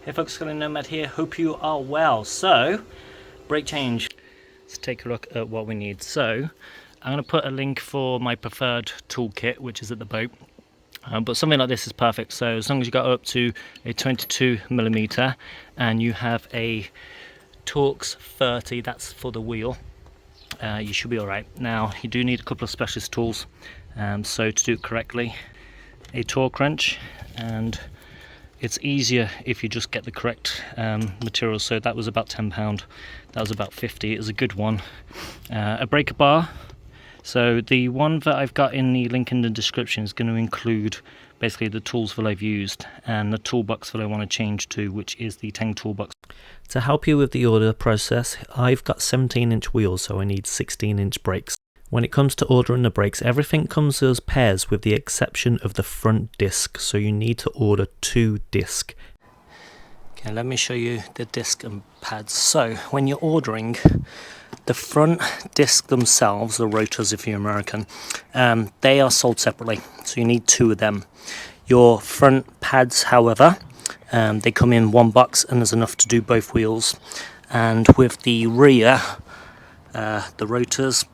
Hey folks, Scully Nomad here, hope you are well. So, brake change. Let's take a look at what we need. So, I'm going to put a link for my preferred toolkit, which is at the boat. But something like this is perfect. So as long as you got up to a 22mm and you have a Torx 30, that's for the wheel, you should be alright. Now, you do need a couple of specialist tools. So to do it correctly, a torque wrench, and it's easier if you just get the correct materials. So that was about £10, that was about 50. It was a good one. A breaker bar. So the one that I've got in the link in the description is going to include basically the tools that I've used and the toolbox that I want to change to, which is the Tang toolbox. To help you with the order process, I've got 17-inch wheels, so I need 16-inch brakes. When it comes to ordering the brakes, everything comes as pairs with the exception of the front disc, so you need to order 2 discs. Okay, let me show you the disc and pads. So when you're ordering, the front disc themselves, the rotors if you're American, they are sold separately, so you need 2 of them. Your front pads, however, they come in one box and there's enough to do both wheels. And with the rear, the rotors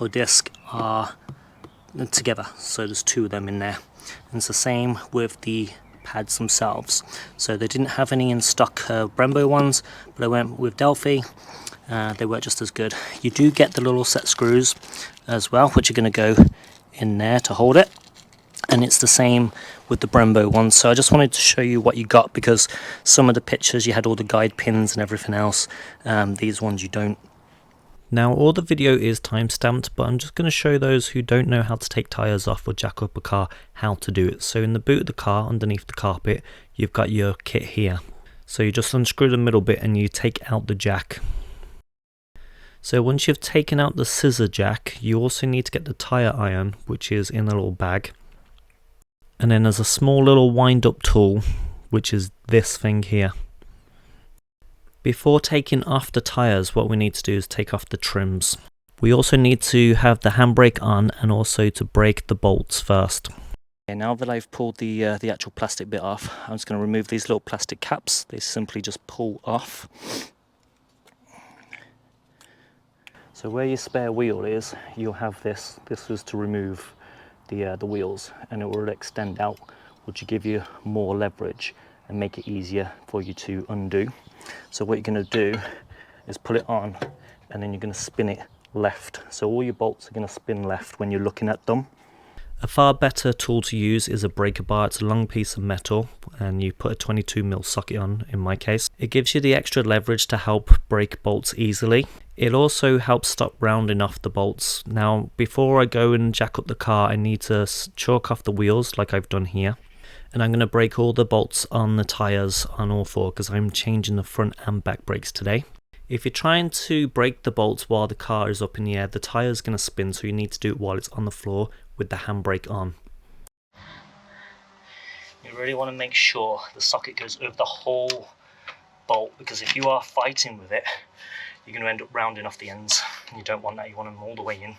or disc are together, so there's 2 of them in there. And it's the same with the pads themselves. So they didn't have any in stock Brembo ones, but I went with Delphi. They work just as good. You do get the little set screws as well, which are going to go in there to hold it, and it's the same with the Brembo ones. So I just wanted to show you what you got, because some of the pictures you had all the guide pins and everything else. These ones you don't. Now, all the video is time-stamped, but I'm just going to show those who don't know how to take tyres off or jack up a car how to do it. So in the boot of the car, underneath the carpet, you've got your kit here. So you just unscrew the middle bit and you take out the jack. So once you've taken out the scissor jack, you also need to get the tyre iron, which is in a little bag. And then there's a small little wind-up tool, which is this thing here. Before taking off the tyres, what we need to do is take off the trims. We also need to have the handbrake on and also to brake the bolts first. Okay, now that I've pulled the actual plastic bit off, I'm just going to remove these little plastic caps. They simply just pull off. So where your spare wheel is, you'll have this. This is to remove the wheels, and it will extend out, which will give you more leverage and make it easier for you to undo. So what you're going to do is pull it on, and then you're going to spin it left. So all your bolts are going to spin left when you're looking at them. A far better tool to use is a breaker bar. It's a long piece of metal and you put a 22mm socket on, in my case. It gives you the extra leverage to help break bolts easily. It also helps stop rounding off the bolts. Now, before I go and jack up the car, I need to chalk off the wheels like I've done here. And I'm going to break all the bolts on the tyres on all 4, because I'm changing the front and back brakes today. If you're trying to break the bolts while the car is up in the air, the tyre is going to spin, so you need to do it while it's on the floor with the handbrake on. You really want to make sure the socket goes over the whole bolt, because if you are fighting with it, you're going to end up rounding off the ends. You don't want that, you want them all the way in.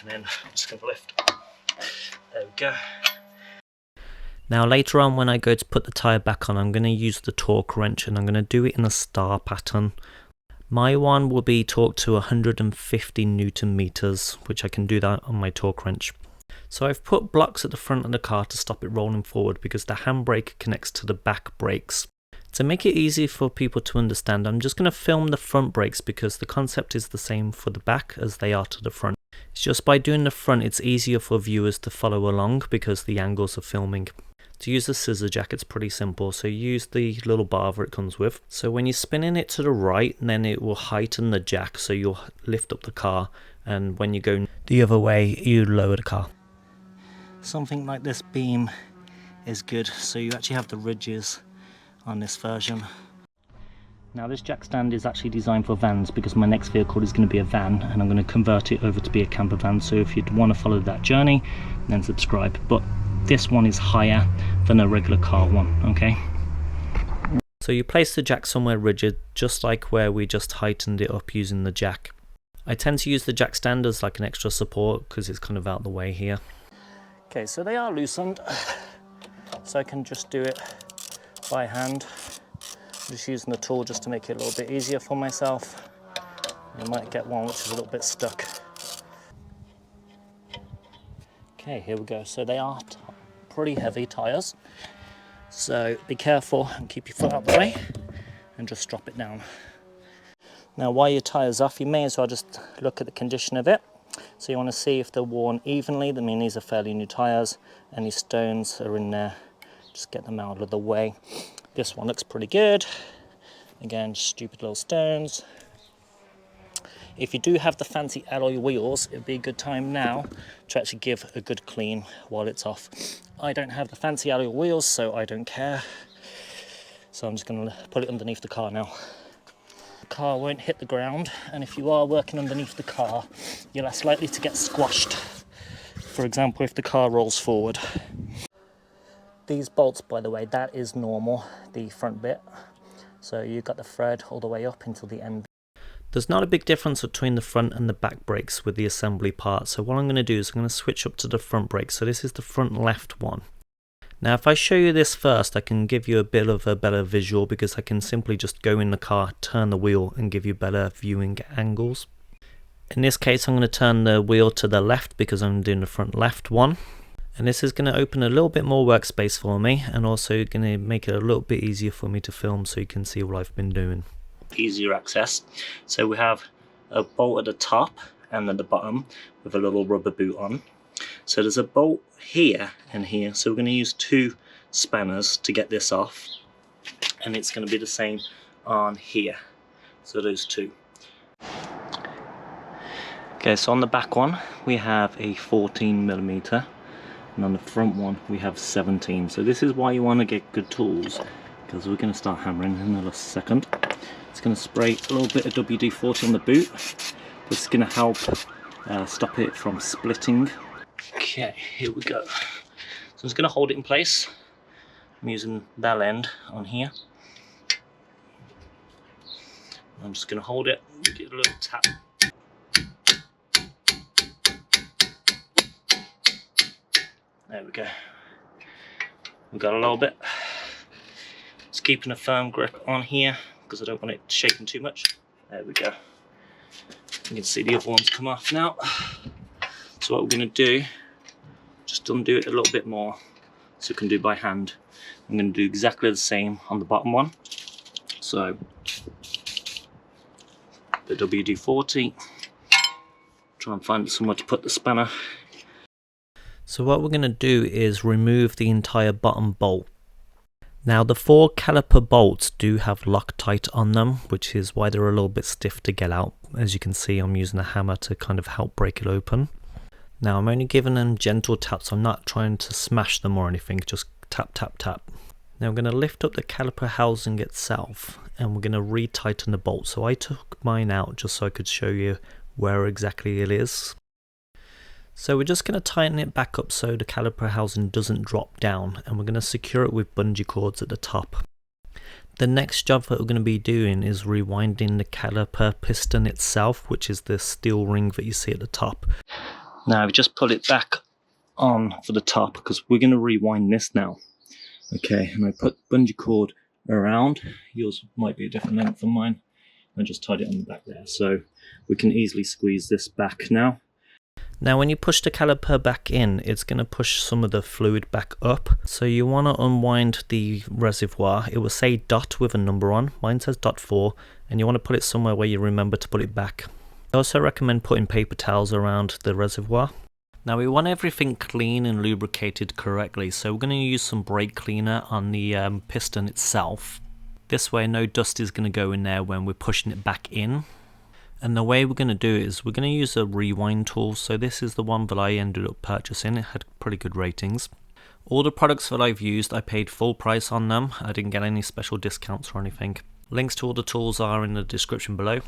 And then I'm just going to lift. There we go. Now later on, when I go to put the tyre back on, I'm going to use the torque wrench, and I'm going to do it in a star pattern. My one will be torqued to 150 Newton meters, which I can do that on my torque wrench. So I've put blocks at the front of the car to stop it rolling forward, because the handbrake connects to the back brakes. To make it easy for people to understand, I'm just going to film the front brakes, because the concept is the same for the back as they are to the front. It's just by doing the front, it's easier for viewers to follow along because the angles of filming. To use the scissor jack, it's pretty simple. So use the little bar that it comes with. So when you're spinning it to the right, then it will heighten the jack, so you'll lift up the car, and when you go the other way, you lower the car. Something like this beam is good, so you actually have the ridges on this version. Now this jack stand is actually designed for vans, because my next vehicle is going to be a van, and I'm going to convert it over to be a camper van. So if you'd want to follow that journey, then subscribe. But this one is higher than a regular car one, okay? So you place the jack somewhere rigid, just like where we just heightened it up using the jack. I tend to use the jack stand as like an extra support, because it's kind of out the way here. Okay, so they are loosened, so I can just do it by hand. I'm just using the tool just to make it a little bit easier for myself. You might get one which is a little bit stuck. Okay, here we go. So they are pretty heavy tyres. So be careful and keep your foot out the way and just drop it down. Now while your tyre's off, you may as well just look at the condition of it. So you want to see if they're worn evenly. I mean, these are fairly new tyres. Any stones are in there, just get them out of the way. This one looks pretty good. Again, stupid little stones. If you do have the fancy alloy wheels, it'd be a good time now to actually give a good clean while it's off. I don't have the fancy alloy wheels, so I don't care. So I'm just going to put it underneath the car now. The car won't hit the ground, and if you are working underneath the car, you're less likely to get squashed. For example, if the car rolls forward. These bolts, by the way, that is normal, the front bit. So you've got the thread all the way up until the end. There's not a big difference between the front and the back brakes with the assembly part, so what I'm going to do is I'm going to switch up to the front brake. So this is the front left one. Now if I show you this first, I can give you a bit of a better visual because I can simply just go in the car, turn the wheel and give you better viewing angles. In this case I'm going to turn the wheel to the left because I'm doing the front left one. And this is going to open a little bit more workspace for me and also going to make it a little bit easier for me to film so you can see what I've been doing. Easier access. So we have a bolt at the top and at the bottom with a little rubber boot on. So there's a bolt here and here, so we're going to use 2 spanners to get this off, and it's going to be the same on here, so those 2. Okay, so on the back one we have a 14mm and on the front one we have 17. So this is why you want to get good tools, because we're going to start hammering in a second. It's going to spray a little bit of WD-40 on the boot. This is going to help stop it from splitting. Okay, here we go. So I'm just going to hold it in place. I'm using that end on here. I'm just going to hold it, give it a little tap. There we go. We've got a little bit. Just keeping a firm grip on here because I don't want it shaking too much. There we go. You can see the other ones come off now. So what we're going to do, just undo it a little bit more so we can do by hand. I'm going to do exactly the same on the bottom one. So the WD-40, try and find somewhere to put the spanner. So what we're going to do is remove the entire bottom bolt. Now the 4 caliper bolts do have Loctite on them, which is why they're a little bit stiff to get out. As you can see, I'm using a hammer to kind of help break it open. Now I'm only giving them gentle taps, I'm not trying to smash them or anything, just tap tap tap. Now I'm going to lift up the caliper housing itself and we're going to retighten the bolt. So I took mine out just so I could show you where exactly it is. So we're just going to tighten it back up so the caliper housing doesn't drop down, and we're going to secure it with bungee cords at the top. The next job that we're going to be doing is rewinding the caliper piston itself, which is the steel ring that you see at the top. Now I've just put it back on for the top because we're going to rewind this now. Okay, and I put bungee cord around. Yours might be a different length than mine. I just tied it on the back there, so we can easily squeeze this back now. Now when you push the caliper back in, it's going to push some of the fluid back up. So you want to unwind the reservoir. It will say dot with a number on. Mine says .4, and you want to put it somewhere where you remember to put it back. I also recommend putting paper towels around the reservoir. Now we want everything clean and lubricated correctly, so we're going to use some brake cleaner on the piston itself. This way no dust is going to go in there when we're pushing it back in. And the way we're going to do it is we're going to use a rewind tool. So this is the one that I ended up purchasing. It had pretty good ratings. All the products that I've used, I paid full price on them. I didn't get any special discounts or anything. Links to all the tools are in the description below.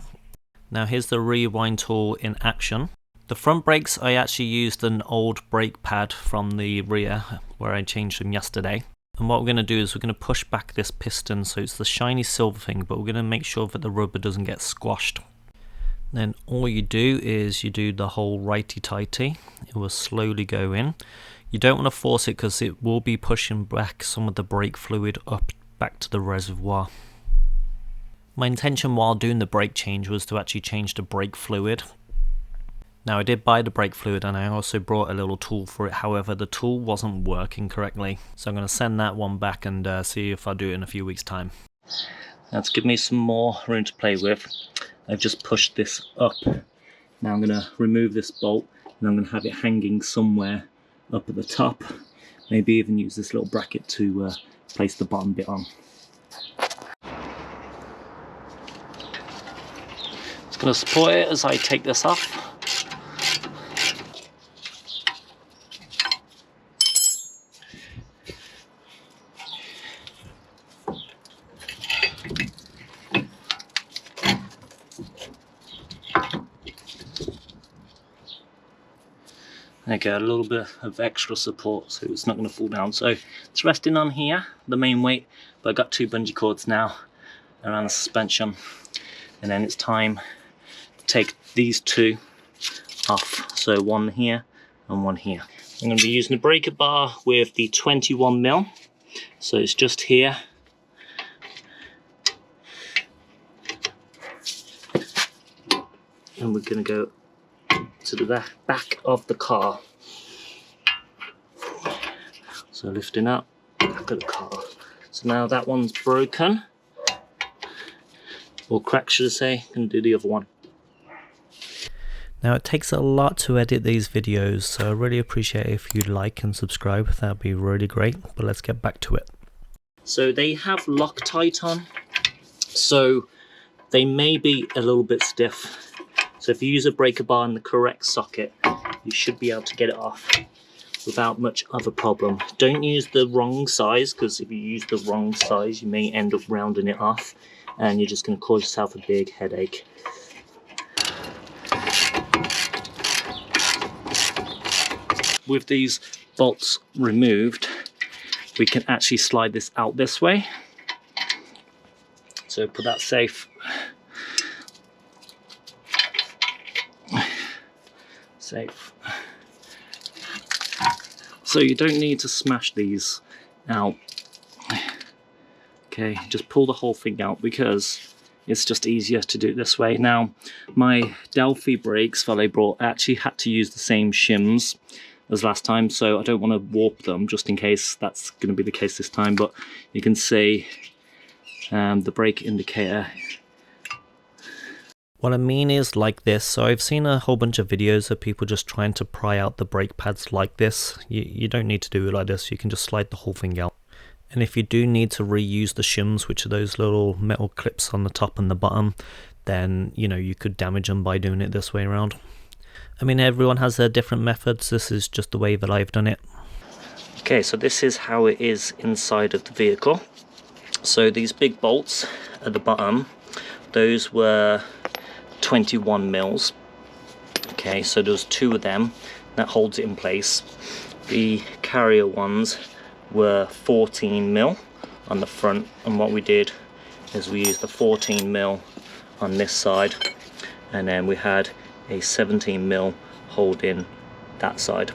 Now here's the rewind tool in action. The front brakes, I actually used an old brake pad from the rear where I changed them yesterday. And what we're going to do is we're going to push back this piston so it's the shiny silver thing, but we're going to make sure that the rubber doesn't get squashed. Then all you do is you do the whole righty-tighty. It will slowly go in. You don't want to force it because it will be pushing back some of the brake fluid up back to the reservoir. My intention while doing the brake change was to actually change the brake fluid. Now I did buy the brake fluid and I also brought a little tool for it, however the tool wasn't working correctly. So I'm going to send that one back and see if I do it in a few weeks time. Now to give me some more room to play with, I've just pushed this up. Now I'm going to remove this bolt and I'm going to have it hanging somewhere up at the top. Maybe even use this little bracket to place the bottom bit on. Just going to support it as I take this off. There you go, a little bit of extra support so it's not going to fall down. So it's resting on here, the main weight, but I've got 2 bungee cords now around the suspension. And then it's time to take these 2 off. So one here and one here. I'm going to be using a breaker bar with the 21mm. So it's just here. And we're going to go to the back of the car. So lifting up, back of the car. So now that one's broken, or cracked should I say, and do the other one. Now it takes a lot to edit these videos, so I really appreciate it if you'd like and subscribe, that'd be really great, but let's get back to it. So they have Loctite on, so they may be a little bit stiff. So if you use a breaker bar in the correct socket, you should be able to get it off without much of a problem. Don't use the wrong size, because if you use the wrong size, you may end up rounding it off and you're just going to cause yourself a big headache. With these bolts removed, we can actually slide this out this way. So put that safe. Safe. So you don't need to smash these out. Okay, just pull the whole thing out because it's just easier to do it this way. Now, my Delphi brakes that I brought actually had to use the same shims as last time, so I don't want to warp them just in case that's going to be the case this time. But you can see the brake indicator. What I mean is like this. So I've seen a whole bunch of videos of people just trying to pry out the brake pads like this. You don't need to do it like this. You can just slide the whole thing out. And if you do need to reuse the shims, which are those little metal clips on the top and the bottom, then you could damage them by doing it this way around. I mean, everyone has their different methods. This is just the way that I've done it. Okay, so this is how it is inside of the vehicle. So these big bolts at the bottom, those were 21mm. Okay, so there's 2 of them that holds it in place. The carrier ones were 14mm on the front, and what we did is we used the 14mm on this side, and then we had a 17mm holding that side.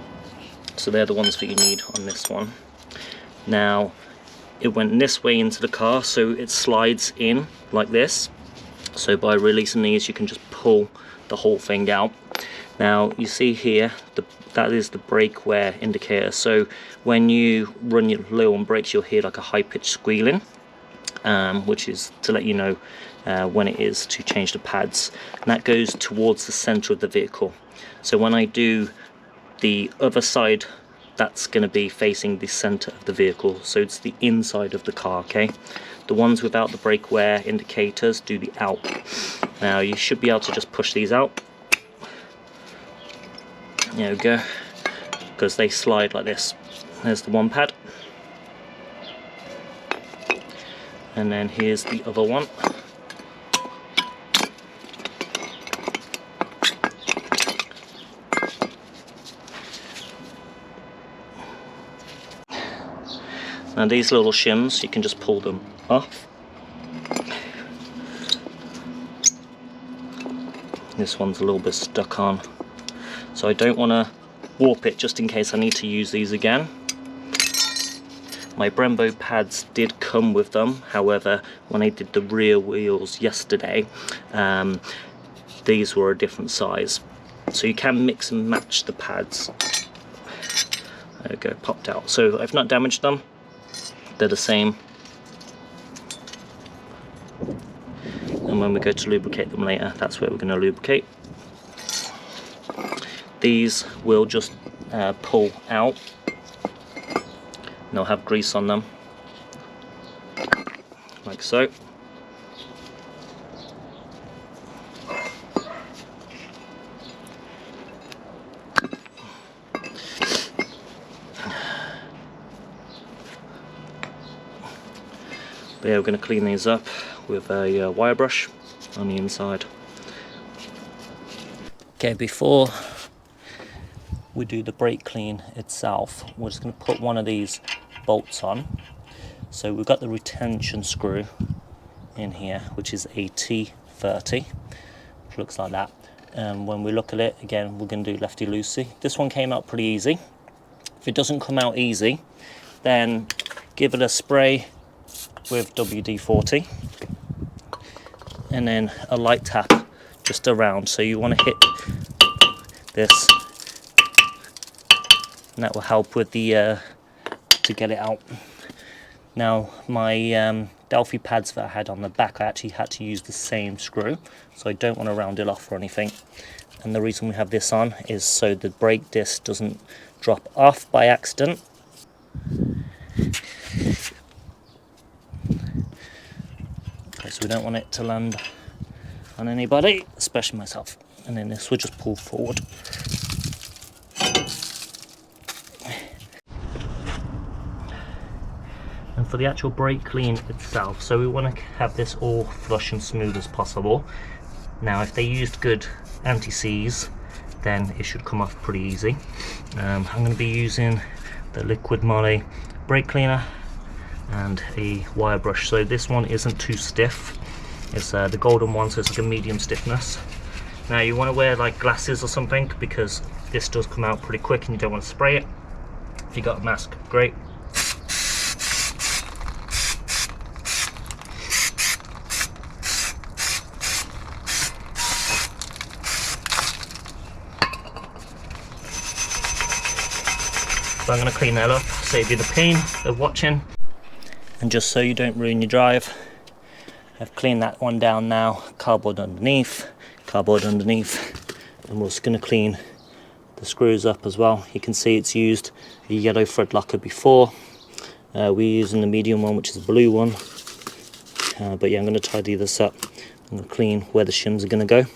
So they're the ones that you need on this one. Now it went this way into the car, so it slides in like this. So by releasing these, you can just pull the whole thing out. Now you see here, that is the brake wear indicator. So when you run your low on brakes, you'll hear like a high-pitched squealing, which is to let you know when it is to change the pads. And that goes towards the center of the vehicle. So when I do the other side, that's going to be facing the center of the vehicle. So it's the inside of the car, okay? The ones without the brake wear indicators do the out. Now you should be able to just push these out. There we go. Because they slide like this. There's the one pad. And then here's the other one. Now these little shims, you can just pull them off. This one's a little bit stuck on, so I don't want to warp it just in case I need to use these again. My Brembo pads did come with them, however when I did the rear wheels yesterday, these were a different size. So you can mix and match the pads. There we go, popped out. So I've not damaged them, they're the same. And when we go to lubricate them later, that's where we're going to lubricate. These will just pull out, and they'll have grease on them, like so. But yeah, we're going to clean these up with a wire brush on the inside. Okay, before we do the brake clean itself, we're just going to put one of these bolts on. So we've got the retention screw in here, which is a T30, which looks like that. And when we look at it, again, we're going to do lefty-loosey. This one came out pretty easy. If it doesn't come out easy, then give it a spray with WD-40 and then a light tap just around. So you want to hit this, and that will help with the to get it out. Now my Delphi pads that I had on the back, I actually had to use the same screw, so I don't want to round it off or anything. And the reason we have this on is so the brake disc doesn't drop off by accident. Okay, so we don't want it to land on anybody, especially myself. And then this will just pull forward. And for the actual brake clean itself, so we want to have this all flush and smooth as possible. Now if they used good anti-seize, then it should come off pretty easy. I'm going to be using the LiquiMoly brake cleaner and a wire brush. So this one isn't too stiff. It's the golden one, so it's like a medium stiffness. Now you want to wear like glasses or something, because this does come out pretty quick and you don't want to spray it. If you got a mask, great. So I'm going to clean that up, save you the pain of watching. And just so you don't ruin your drive, I've cleaned that one down now, cardboard underneath, and we're just going to clean the screws up as well. You can see it's used a yellow thread locker before. We're using the medium one, which is a blue one. But yeah, I'm going to tidy this up. I'm going to clean where the shims are going to go.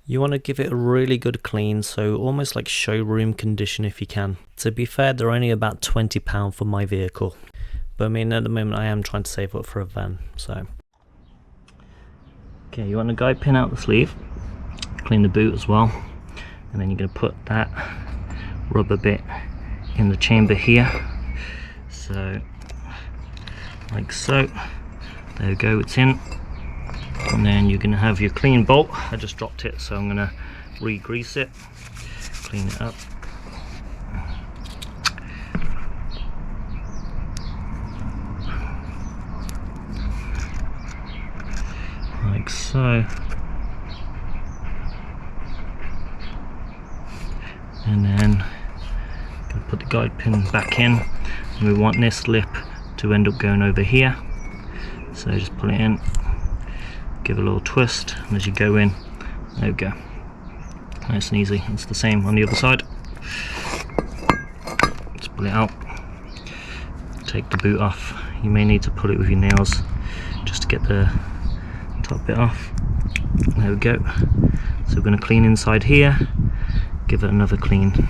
You want to give it a really good clean, so almost like showroom condition if you can. To be fair, they're only about £20 for my vehicle, but I mean at the moment I am trying to save up for a van. So okay, you want to guide pin out the sleeve, clean the boot as well, and then you're going to put that rubber bit in the chamber here, so like so. There we go, it's in. And then you're going to have your clean bolt. I just dropped it, so I'm going to re-grease it, clean it up. Like so. And then going to put the guide pin back in, and we want this lip to end up going over here. So just pull it in. Give it a little twist, and as you go in, there we go, nice and easy. It's the same on the other side. Just pull it out, take the boot off. You may need to pull it with your nails just to get the top bit off. There we go. So we're going to clean inside here, give it another clean.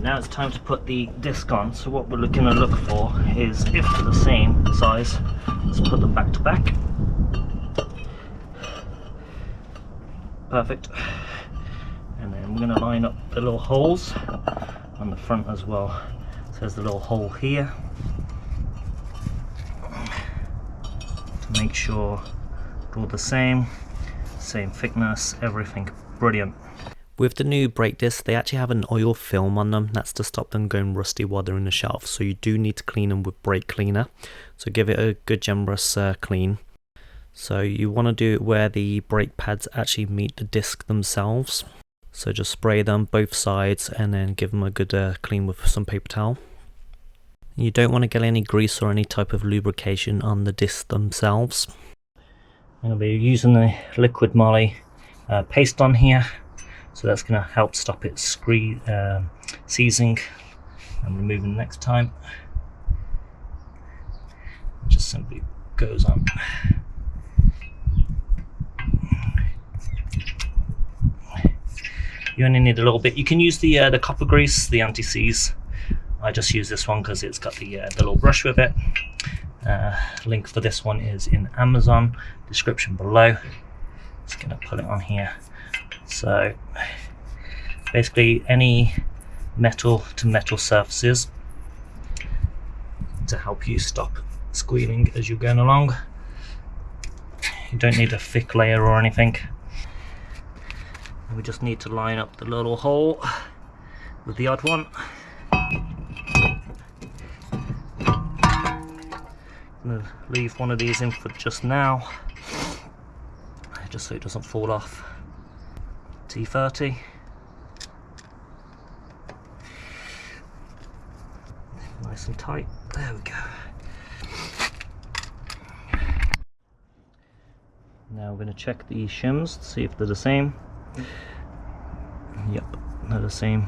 Now it's time to put the disc on. So what we're looking to look for is, if they're the same size, let's put them back to back. Perfect. And then we're going to line up the little holes on the front as well. So there's the little hole here to make sure they're all the same thickness, everything brilliant. With the new brake discs, they actually have an oil film on them. That's to stop them going rusty while they're in the shelf. So you do need to clean them with brake cleaner. So give it a good generous clean. So you want to do it where the brake pads actually meet the disc themselves. So just spray them both sides and then give them a good clean with some paper towel. You don't want to get any grease or any type of lubrication on the discs themselves. I'm going to be using the LiquiMoly paste on here. So that's going to help stop it seizing and removing next time. It just simply goes on. You only need a little bit. You can use the copper grease, the anti-seize. I just use this one because it's got the little brush with it. Link for this one is in Amazon, description below. Just going to put it on here. So basically any metal to metal surfaces to help you stop squealing as you're going along. You don't need a thick layer or anything. We just need to line up the little hole with the odd one. I'm going to leave one of these in for just now, just so it doesn't fall off. T30. Nice and tight. There we go. Now we're going to check the shims to see if they're the same. Yep, they're the same.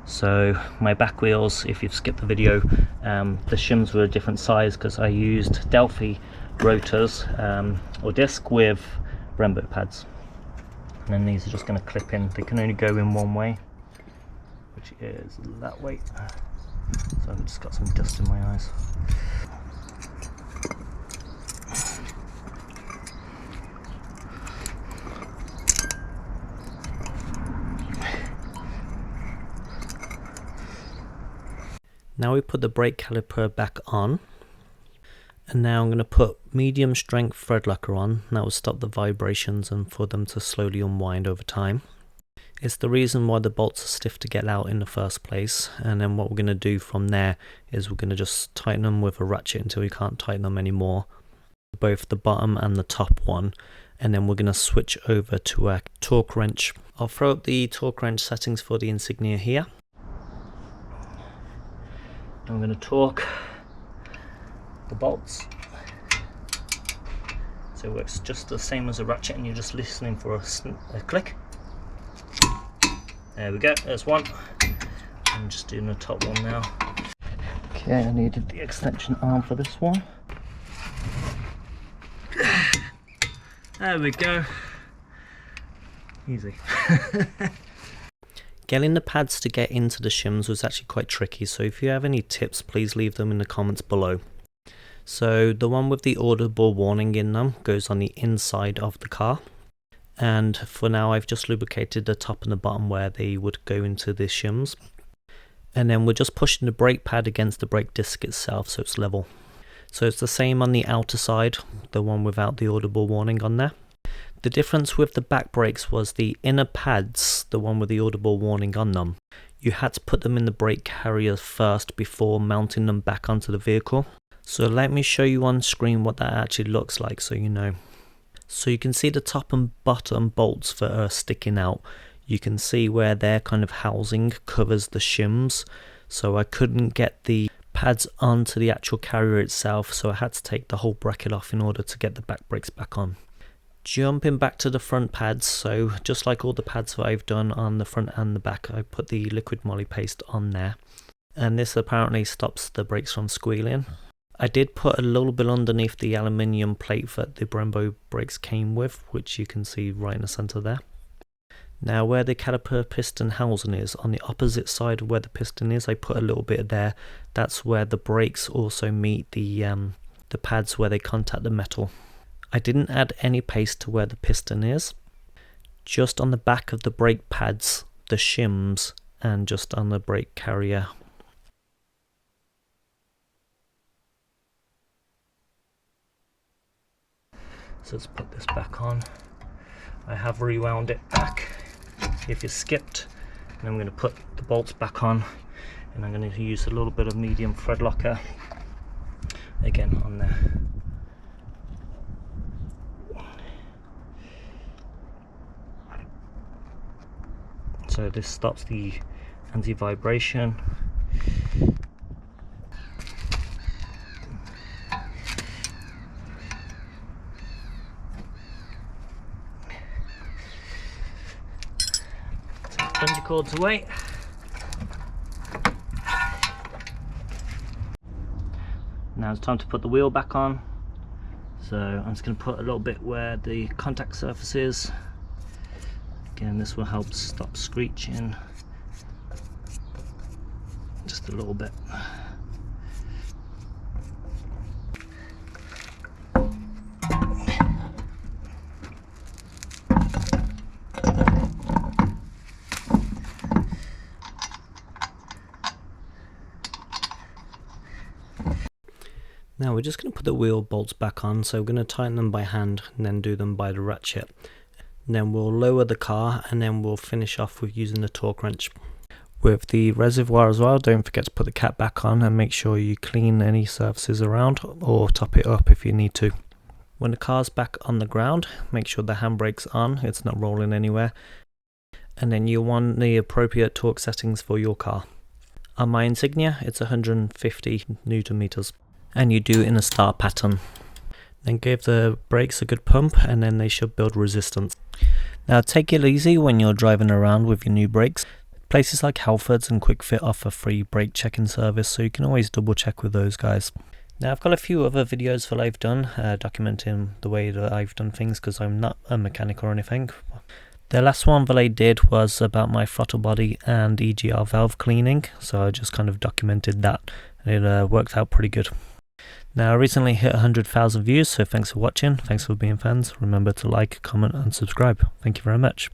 So my back wheels, if you've skipped the video, the shims were a different size because I used Delphi rotors or disc with Brembo pads. And then these are just going to clip in. They can only go in one way, which is that way. So I've just got some dust in my eyes. Now we put the brake caliper back on. And now I'm going to put medium strength thread locker on. That will stop the vibrations and for them to slowly unwind over time. It's the reason why the bolts are stiff to get out in the first place. And then what we're going to do from there is we're going to just tighten them with a ratchet until we can't tighten them anymore. Both the bottom and the top one. And then we're going to switch over to a torque wrench. I'll throw up the torque wrench settings for the Insignia here. I'm going to torque the bolts. So it works just the same as a ratchet and you're just listening for a click. There we go, there's one. I'm just doing the top one now. Okay, I needed the extension arm for this one. There we go. Easy. Getting the pads to get into the shims was actually quite tricky, so if you have any tips, please leave them in the comments below. So the one with the audible warning in them goes on the inside of the car. And for now I've just lubricated the top and the bottom where they would go into the shims. And then we're just pushing the brake pad against the brake disc itself so it's level. So it's the same on the outer side, the one without the audible warning on there. The difference with the back brakes was the inner pads, the one with the audible warning on them. You had to put them in the brake carrier first before mounting them back onto the vehicle. So let me show you on screen what that actually looks like so you know. So you can see the top and bottom bolts that are sticking out. You can see where their kind of housing covers the shims. So I couldn't get the pads onto the actual carrier itself, so I had to take the whole bracket off in order to get the back brakes back on. Jumping back to the front pads, so just like all the pads that I've done on the front and the back, I put the LiquiMoly paste on there. And this apparently stops the brakes from squealing. I did put a little bit underneath the aluminium plate that the Brembo brakes came with, which you can see right in the center there. Now where the caliper piston housing is, on the opposite side of where the piston is, I put a little bit there. That's where the brakes also meet the pads where they contact the metal. I didn't add any paste to where the piston is, just on the back of the brake pads, the shims, and just on the brake carrier. So let's put this back on. I have rewound it back. if you skipped. And I'm going to put the bolts back on, and I'm going to use a little bit of medium thread locker again on there. So this stops the anti-vibration. Bungee cords away. Now it's time to put the wheel back on. So I'm just going to put a little bit where the contact surface is. Again, this will help stop screeching. Just a little bit. Now we're just going to put the wheel bolts back on, so we're going to tighten them by hand and then do them by the ratchet. And then we'll lower the car, and then we'll finish off with using the torque wrench. With the reservoir as well, don't forget to put the cap back on and make sure you clean any surfaces around or top it up if you need to. When the car's back on the ground, make sure the handbrake's on, it's not rolling anywhere. And then you'll want the appropriate torque settings for your car. On my Insignia, it's 150 Newton meters. And you do it in a star pattern. Then give the brakes a good pump, and then they should build resistance. Now take it easy when you're driving around with your new brakes. Places like Halfords and Quick Fit offer free brake checking service, so you can always double check with those guys. Now I've got a few other videos that I've done documenting the way that I've done things, because I'm not a mechanic or anything. The last one that I did was about my throttle body and EGR valve cleaning, so I just kind of documented that, and it worked out pretty good. Now I recently hit 100,000 views, so thanks for watching, thanks for being fans. Remember to like, comment and subscribe. Thank you very much.